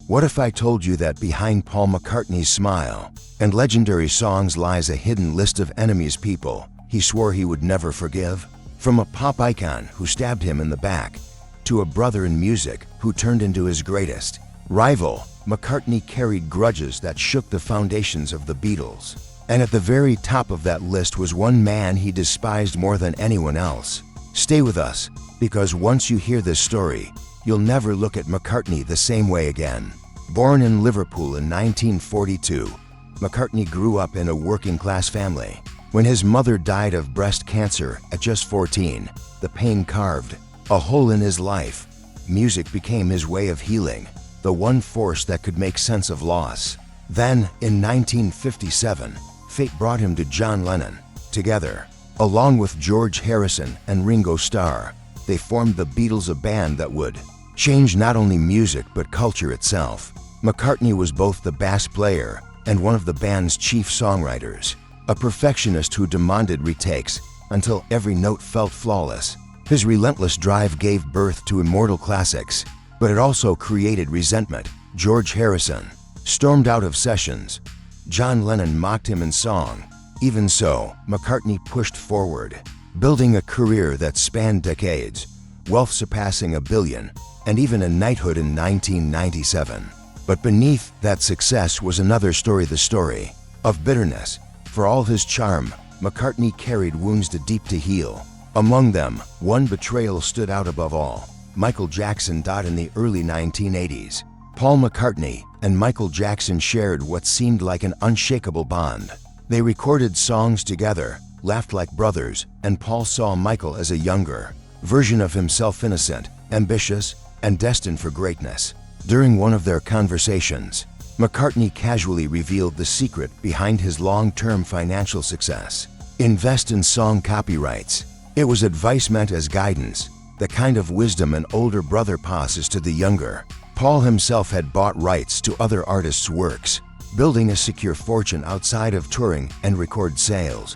What if I told you that behind Paul McCartney's smile and legendary songs lies a hidden list of enemies, people he swore he would never forgive? From a pop icon who stabbed him in the back, to a brother in music who turned into his greatest rival, McCartney carried grudges that shook the foundations of the Beatles. And at the very top of that list was one man he despised more than anyone else. Stay with us, because once you hear this story, you'll never look at McCartney the same way again. Born in Liverpool in 1942, McCartney grew up in a working-class family. When his mother died of breast cancer at just 14, the pain carved a hole in his life. Music became his way of healing, the one force that could make sense of loss. Then, in 1957, fate brought him to John Lennon. Together, along with George Harrison and Ringo Starr, they formed the Beatles, a band that would change not only music but culture itself. McCartney was both the bass player and one of the band's chief songwriters, a perfectionist who demanded retakes until every note felt flawless. His relentless drive gave birth to immortal classics, but it also created resentment. George Harrison stormed out of sessions. John Lennon mocked him in song. Even so, McCartney pushed forward, building a career that spanned decades, wealth surpassing $1 billion, and even a knighthood in 1997. But beneath that success was another story, the story of bitterness. For all his charm, McCartney carried wounds too deep to heal. Among them, one betrayal stood out above all. Michael Jackson died in the early 1980s. Paul McCartney and Michael Jackson shared what seemed like an unshakable bond. They recorded songs together, laughed like brothers, and Paul saw Michael as a younger version of himself, innocent, ambitious, and destined for greatness. During one of their conversations, McCartney casually revealed the secret behind his long-term financial success. Invest in song copyrights. It was advice meant as guidance, the kind of wisdom an older brother passes to the younger. Paul himself had bought rights to other artists' works, building a secure fortune outside of touring and record sales.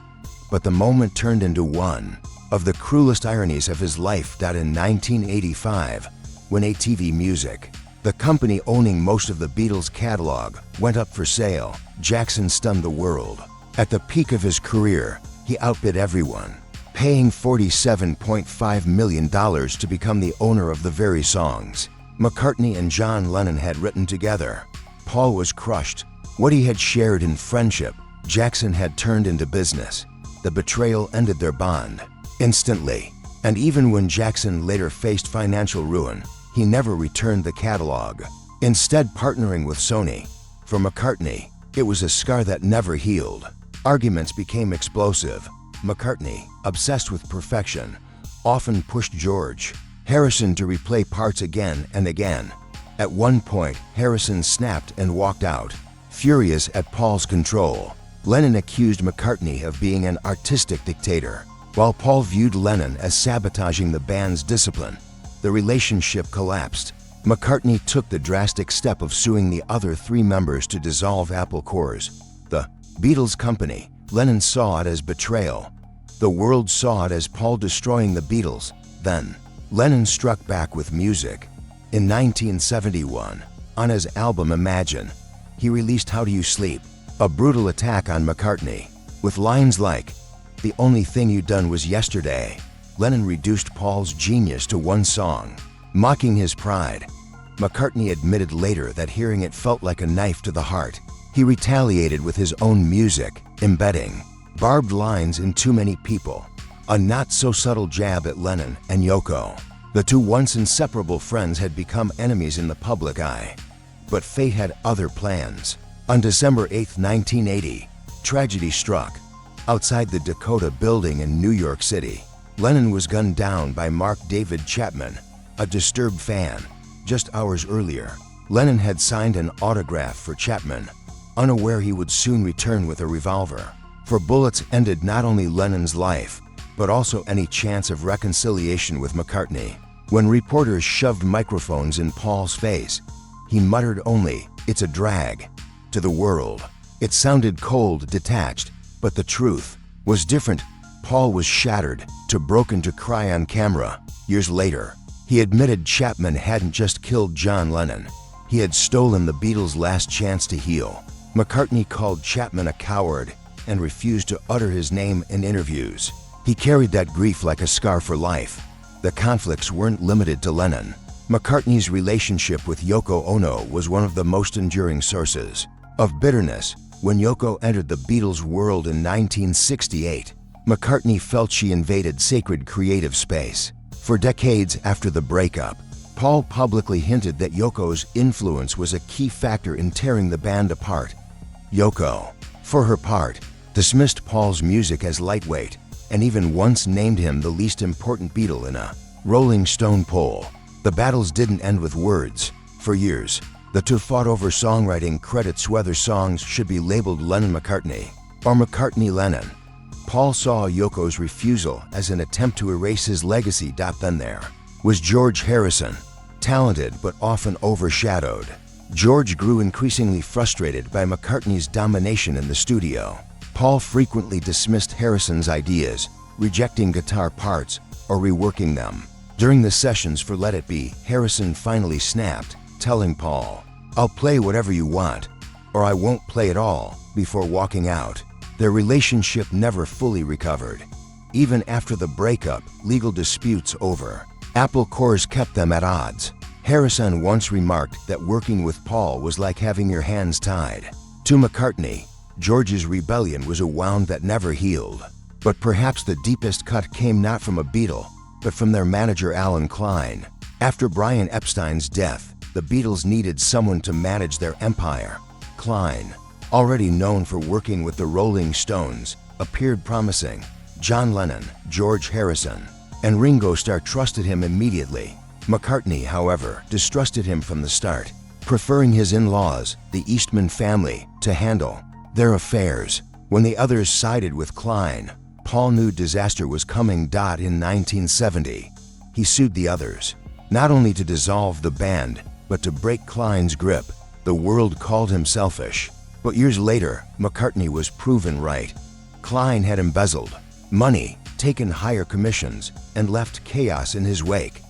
But the moment turned into one of the cruelest ironies of his life. In 1985, when ATV Music, the company owning most of the Beatles' catalog, went up for sale, Jackson stunned the world. At the peak of his career, he outbid everyone, paying $47.5 million to become the owner of the very songs McCartney and John Lennon had written together. Paul was crushed. What he had shared in friendship, Jackson had turned into business. The betrayal ended their bond instantly. And even when Jackson later faced financial ruin, he never returned the catalog, instead partnering with Sony. For McCartney, it was a scar that never healed. Arguments became explosive. McCartney, obsessed with perfection, often pushed George Harrison to replay parts again and again. At one point, Harrison snapped and walked out, furious at Paul's control. Lennon accused McCartney of being an artistic dictator, while Paul viewed Lennon as sabotaging the band's discipline. The relationship collapsed. McCartney took the drastic step of suing the other three members to dissolve Apple Corps, the Beatles company. Lennon saw it as betrayal. The world saw it as Paul destroying the Beatles. Then, Lennon struck back with music. In 1971, on his album Imagine, he released How Do You Sleep, a brutal attack on McCartney. With lines like, "The only thing you done was yesterday," Lennon reduced Paul's genius to one song, mocking his pride. McCartney admitted later that hearing it felt like a knife to the heart. He retaliated with his own music, embedding barbed lines in Too Many People, a not-so-subtle jab at Lennon and Yoko. The two once inseparable friends had become enemies in the public eye. But fate had other plans. On December 8, 1980, tragedy struck. Outside the Dakota Building in New York City, Lennon was gunned down by Mark David Chapman, a Disturbed fan. Just hours earlier, Lennon had signed an autograph for Chapman, unaware he would soon return with a revolver. For bullets ended not only Lennon's life, but also any chance of reconciliation with McCartney. When reporters shoved microphones in Paul's face, he muttered only, "It's a drag," to the world. It sounded cold, detached, but the truth was different. Paul was shattered, too broken to cry on camera. Years later, he admitted Chapman hadn't just killed John Lennon. He had stolen the Beatles' last chance to heal. McCartney called Chapman a coward and refused to utter his name in interviews. He carried that grief like a scar for life. The conflicts weren't limited to Lennon. McCartney's relationship with Yoko Ono was one of the most enduring sources of bitterness. When Yoko entered the Beatles' world in 1968, McCartney felt she invaded sacred creative space. For decades after the breakup, Paul publicly hinted that Yoko's influence was a key factor in tearing the band apart. Yoko, for her part, dismissed Paul's music as lightweight and even once named him the least important Beatle in a Rolling Stone poll. The battles didn't end with words. For years, the two fought over songwriting credits, whether songs should be labeled Lennon-McCartney or McCartney-Lennon. Paul saw Yoko's refusal as an attempt to erase his legacy. Then there was George Harrison, talented but often overshadowed. George grew increasingly frustrated by McCartney's domination in the studio. Paul frequently dismissed Harrison's ideas, rejecting guitar parts or reworking them. During the sessions for Let It Be, Harrison finally snapped, telling Paul, "I'll play whatever you want, or I won't play at all," before walking out. Their relationship never fully recovered. Even after the breakup, legal disputes over Apple cores kept them at odds. Harrison once remarked that working with Paul was like having your hands tied. To McCartney, George's rebellion was a wound that never healed. But perhaps the deepest cut came not from a Beatle, but from their manager Alan Klein. After Brian Epstein's death, the Beatles needed someone to manage their empire. Klein, already known for working with the Rolling Stones, appeared promising. John Lennon, George Harrison, and Ringo Starr trusted him immediately. McCartney, however, distrusted him from the start, preferring his in-laws, the Eastman family, to handle their affairs. When the others sided with Klein, Paul knew disaster was coming. In 1970, he sued the others, not only to dissolve the band, but to break Klein's grip. The world called him selfish. But years later, McCartney was proven right. Klein had embezzled money, taken higher commissions, and left chaos in his wake.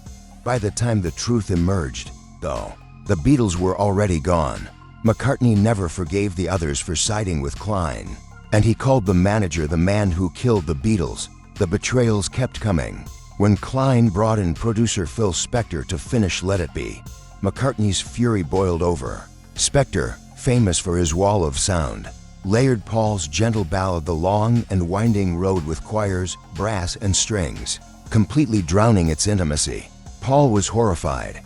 By the time the truth emerged, though, the Beatles were already gone. McCartney never forgave the others for siding with Klein, and he called the manager the man who killed the Beatles. The betrayals kept coming. When Klein brought in producer Phil Spector to finish Let It Be, McCartney's fury boiled over. Spector, famous for his wall of sound, layered Paul's gentle ballad The Long and Winding Road with choirs, brass, and strings, completely drowning its intimacy. Paul was horrified.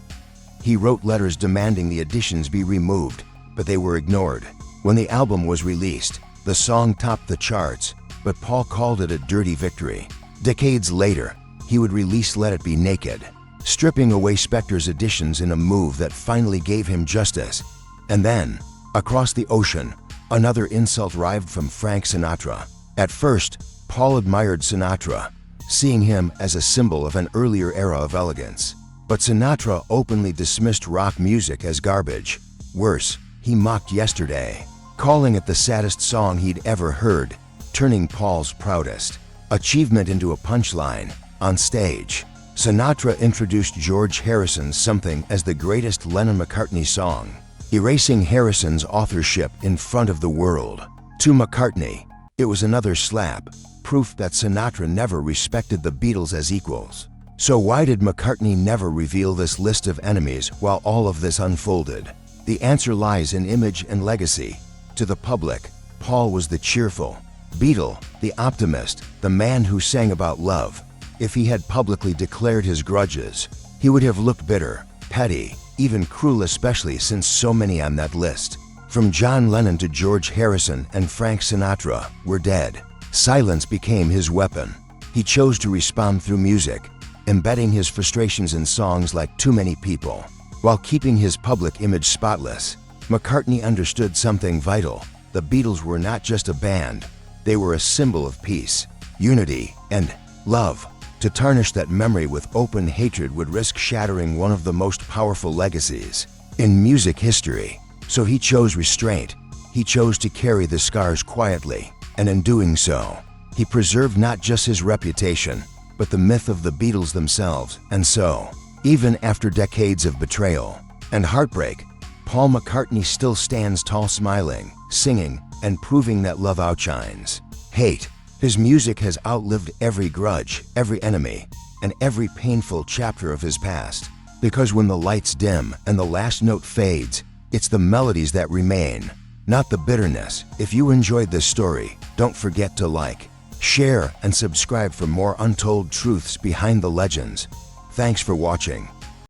He wrote letters demanding the additions be removed, but they were ignored. When the album was released, the song topped the charts, but Paul called it a dirty victory. Decades later, he would release Let It Be naked, stripping away Spector's additions in a move that finally gave him justice. And then, across the ocean, another insult arrived from Frank Sinatra. At first, Paul admired Sinatra, seeing him as a symbol of an earlier era of elegance. But Sinatra openly dismissed rock music as garbage. Worse, he mocked Yesterday, calling it the saddest song he'd ever heard, turning Paul's proudest achievement into a punchline. On stage, Sinatra introduced George Harrison's Something as the greatest Lennon-McCartney song, erasing Harrison's authorship in front of the world. To McCartney, it was another slap, proof that Sinatra never respected the Beatles as equals. So why did McCartney never reveal this list of enemies while all of this unfolded? The answer lies in image and legacy. To the public, Paul was the cheerful Beatle, the optimist, the man who sang about love. If he had publicly declared his grudges, he would have looked bitter, petty, even cruel, especially since so many on that list, from John Lennon to George Harrison and Frank Sinatra, were dead. Silence became his weapon. He chose to respond through music, embedding his frustrations in songs like Too Many People. While keeping his public image spotless, McCartney understood something vital. The Beatles were not just a band, they were a symbol of peace, unity, and love. To tarnish that memory with open hatred would risk shattering one of the most powerful legacies in music history. So he chose restraint. He chose to carry the scars quietly, and in doing so, he preserved not just his reputation, but the myth of the Beatles themselves. And so, even after decades of betrayal and heartbreak, Paul McCartney still stands tall, smiling, singing, and proving that love outshines hate. His music has outlived every grudge, every enemy, and every painful chapter of his past. Because when the lights dim and the last note fades, it's the melodies that remain, not the bitterness. If you enjoyed this story, don't forget to like, share, and subscribe for more untold truths behind the legends. Thanks for watching.